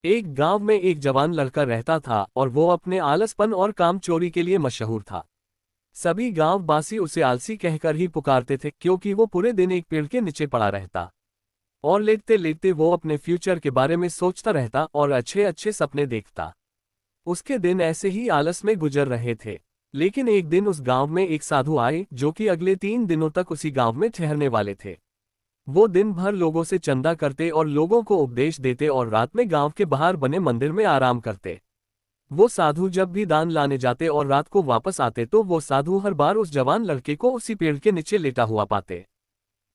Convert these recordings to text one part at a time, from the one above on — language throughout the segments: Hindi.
एक गांव में एक जवान लड़का रहता था और वो अपने आलसपन और काम चोरी के लिए मशहूर था। सभी गांव वासी उसे आलसी कहकर ही पुकारते थे क्योंकि वो पूरे दिन एक पेड़ के नीचे पड़ा रहता और लेटते लेटते वो अपने फ्यूचर के बारे में सोचता रहता और अच्छे अच्छे सपने देखता। उसके दिन ऐसे ही आलस में गुजर रहे थे। लेकिन एक दिन उस गांव में एक साधु आए जो कि अगले 3 दिनों तक उसी गांव में ठहरने वाले थे। वो दिन भर लोगों से चंदा करते और लोगों को उपदेश देते और रात में गांव के बाहर बने मंदिर में आराम करते। वो साधु जब भी दान लाने जाते और रात को वापस आते तो वो साधु हर बार उस जवान लड़के को उसी पेड़ के नीचे लेटा हुआ पाते।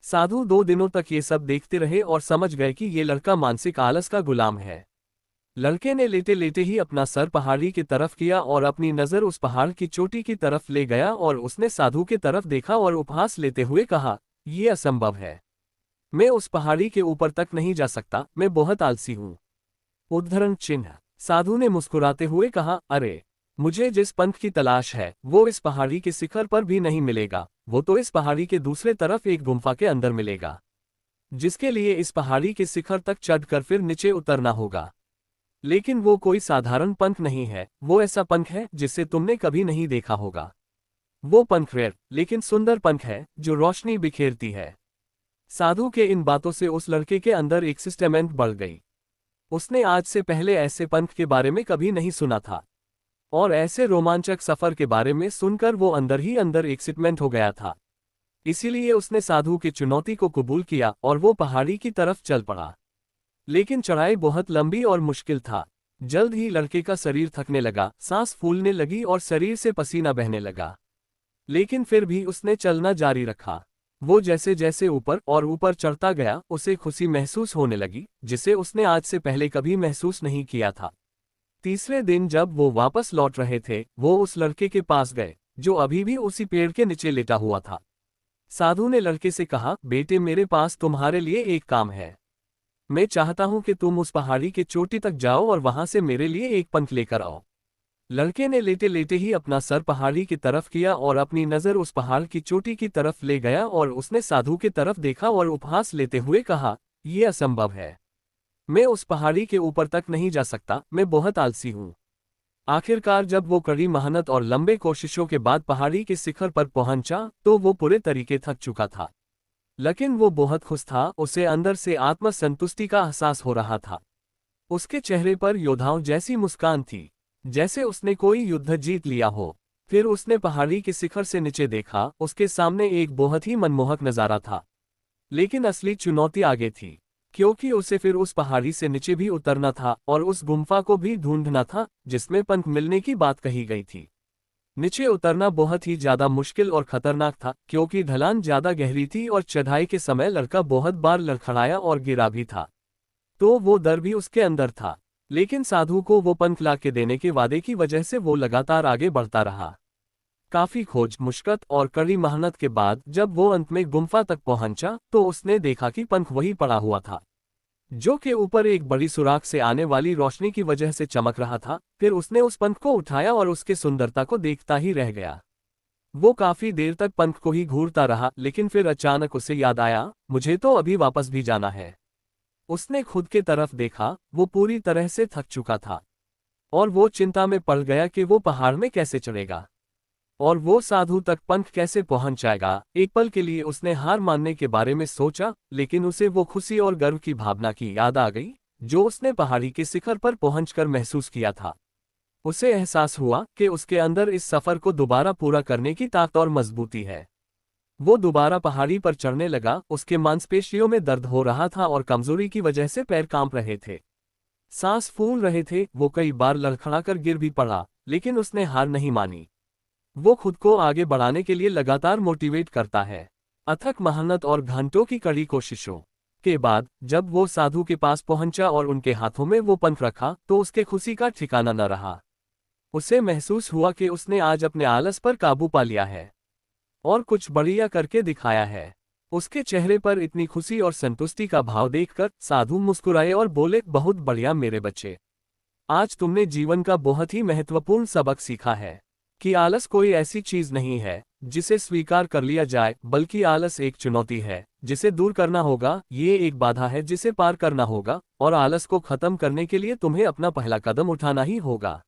साधु 2 दिनों तक ये सब देखते रहे और समझ गए कि ये लड़का मानसिक आलस का गुलाम है। लड़के ने लेटे लेटे ही अपना सर पहाड़ी की तरफ किया और अपनी नज़र उस पहाड़ की चोटी की तरफ ले गया और उसने साधु की तरफ देखा और उपहास लेते हुए कहा, यह असंभव है। मैं उस पहाड़ी के ऊपर तक नहीं जा सकता, मैं बहुत आलसी हूं। उद्धरण चिन्ह। साधु ने मुस्कुराते हुए कहा, अरे, मुझे जिस पंथ की तलाश है वो इस पहाड़ी के शिखर पर भी नहीं मिलेगा, वो तो इस पहाड़ी के दूसरे तरफ एक गुम्फा के अंदर मिलेगा, जिसके लिए इस पहाड़ी के शिखर तक चढ़कर फिर नीचे उतरना होगा। लेकिन वो कोई साधारण पंथ नहीं है, वो ऐसा पंथ है जिसे तुमने कभी नहीं देखा होगा। वो पंथ रेयर लेकिन सुंदर पंथ है जो रोशनी बिखेरती है। साधु के इन बातों से उस लड़के के अंदर एक्साइटमेंट बढ़ गई। उसने आज से पहले ऐसे पंथ के बारे में कभी नहीं सुना था और ऐसे रोमांचक सफर के बारे में सुनकर वो अंदर ही अंदर एक्साइटमेंट हो गया था। इसीलिए उसने साधु की चुनौती को कबूल किया और वो पहाड़ी की तरफ चल पड़ा। लेकिन चढ़ाई बहुत लंबी और मुश्किल था। जल्द ही लड़के का शरीर थकने लगा, सांस फूलने लगी और शरीर से पसीना बहने लगा। लेकिन फिर भी उसने चलना जारी रखा। वो जैसे जैसे ऊपर और ऊपर चढ़ता गया उसे खुशी महसूस होने लगी जिसे उसने आज से पहले कभी महसूस नहीं किया था। तीसरे दिन जब वो वापस लौट रहे थे वो उस लड़के के पास गए जो अभी भी उसी पेड़ के नीचे लेटा हुआ था। साधु ने लड़के से कहा, बेटे, मेरे पास तुम्हारे लिए एक काम है। मैं चाहता हूं कि तुम उस पहाड़ी के चोटी तक जाओ और वहां से मेरे लिए एक पंख लेकर आओ। लड़के ने लेटे लेटे ही अपना सर पहाड़ी की तरफ किया और अपनी नज़र उस पहाड़ की चोटी की तरफ ले गया और उसने साधु की तरफ देखा और उपहास लेते हुए कहा, यह असंभव है। मैं उस पहाड़ी के ऊपर तक नहीं जा सकता, मैं बहुत आलसी हूँ। आखिरकार जब वो कड़ी मेहनत और लंबे कोशिशों के बाद पहाड़ी के शिखर पर पहुंचा तो वो पूरे तरीके थक चुका था। लेकिन वो बहुत खुश था, उसे अंदर से आत्मसंतुष्टि का एहसास हो रहा था। उसके चेहरे पर योद्धाओं जैसी मुस्कान थी, जैसे उसने कोई युद्ध जीत लिया हो। फिर उसने पहाड़ी के शिखर से नीचे देखा, उसके सामने एक बहुत ही मनमोहक नज़ारा था। लेकिन असली चुनौती आगे थी, क्योंकि उसे फिर उस पहाड़ी से नीचे भी उतरना था और उस गुम्फा को भी ढूंढना था जिसमें पंख मिलने की बात कही गई थी। नीचे उतरना बहुत ही ज्यादा मुश्किल और खतरनाक था क्योंकि ढलान ज्यादा गहरी थी और चढ़ाई के समय लड़का बहुत बार लड़खड़ाया और गिरा भी था। तो वो डर भी उसके अंदर था। लेकिन साधु को वो पंख ला के देने के वादे की वजह से वो लगातार आगे बढ़ता रहा। काफी खोज, मुश्किल और कड़ी मेहनत के बाद जब वो अंत में गुम्फा तक पहुंचा तो उसने देखा कि पंख वहीं पड़ा हुआ था, जो के ऊपर एक बड़ी सुराख से आने वाली रोशनी की वजह से चमक रहा था। फिर उसने उस पंख को उठाया और उसके सुंदरता को देखता ही रह गया। वो काफी देर तक पंख को ही घूरता रहा, लेकिन फिर अचानक उसे याद आया, मुझे तो अभी वापस भी जाना है। उसने खुद के तरफ देखा, वो पूरी तरह से थक चुका था और वो चिंता में पड़ गया कि वो पहाड़ में कैसे चढ़ेगा और वो साधु तक पंख कैसे पहुंच जाएगा। एक पल के लिए उसने हार मानने के बारे में सोचा, लेकिन उसे वो खुशी और गर्व की भावना की याद आ गई जो उसने पहाड़ी के शिखर पर पहुंचकर महसूस किया था। उसे एहसास हुआ कि उसके अंदर इस सफर को दोबारा पूरा करने की ताकत और मजबूती है। वो दोबारा पहाड़ी पर चढ़ने लगा। उसके मांसपेशियों में दर्द हो रहा था और कमजोरी की वजह से पैर कांप रहे थे, सांस फूल रहे थे। वो कई बार लड़खड़ाकर गिर भी पड़ा, लेकिन उसने हार नहीं मानी। वो खुद को आगे बढ़ाने के लिए लगातार मोटिवेट करता है। अथक मेहनत और घंटों की कड़ी कोशिशों के बाद जब वो साधु के पास पहुंचा और उनके हाथों में वो पंख रखा तो उसके खुशी का ठिकाना न रहा। उसे महसूस हुआ कि उसने आज अपने आलस पर काबू पा लिया है और कुछ बढ़िया करके दिखाया है। उसके चेहरे पर इतनी खुशी और संतुष्टि का भाव देखकर साधु मुस्कुराए और बोले, बहुत बढ़िया मेरे बच्चे, आज तुमने जीवन का बहुत ही महत्वपूर्ण सबक सीखा है कि आलस कोई ऐसी चीज नहीं है जिसे स्वीकार कर लिया जाए, बल्कि आलस एक चुनौती है जिसे दूर करना होगा। ये एक बाधा है जिसे पार करना होगा, और आलस को खत्म करने के लिए तुम्हें अपना पहला कदम उठाना ही होगा।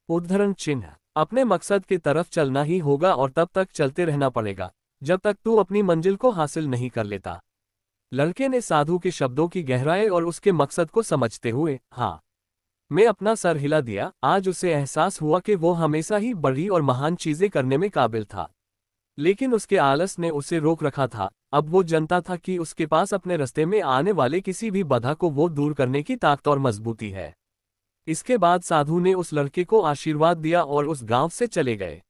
उद्धरण चिन्ह। अपने मकसद की तरफ चलना ही होगा और तब तक चलते रहना पड़ेगा जब तक तू अपनी मंजिल को हासिल नहीं कर लेता। लड़के ने साधु के शब्दों की गहराई और उसके मकसद को समझते हुए हाँ मैं अपना सर हिला दिया। आज उसे एहसास हुआ कि वो हमेशा ही बड़ी और महान चीजें करने में काबिल था, लेकिन उसके आलस ने उसे रोक रखा था। अब वो जानता था कि उसके पास अपने रास्ते में आने वाले किसी भी बाधा को वो दूर करने की ताकत और मजबूती है। इसके बाद साधु ने उस लड़के को आशीर्वाद दिया और उस गांव से चले गए।